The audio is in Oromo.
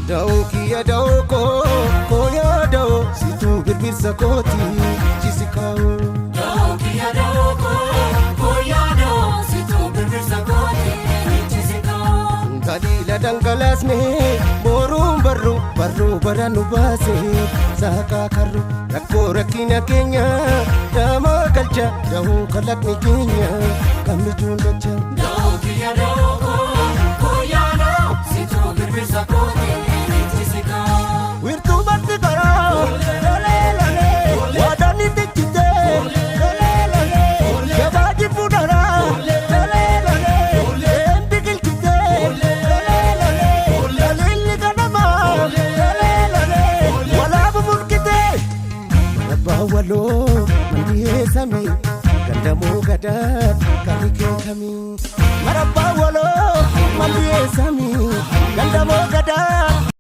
Daukiya dauko koya dau situ birbirsa koti jisikao Daukiya dauko koya dau situ birbirsa koti jisikao Dalila dangalasne borum barru baranu base saka karru rakko rakina kenya dama kalcha dahu kalakni kenya kamijun bacha Daukiya dauko koya dau situ birbirsa koti jisikao Wirtu batti kara lale lale wadani tikite lale lale yabaji pudara lale lale empikil kite lale lale lalil ganama lale lale wala bumukite rabba walo maniye sami gandamu gadat kamike kami marabba walo maniye sami gandamu gadat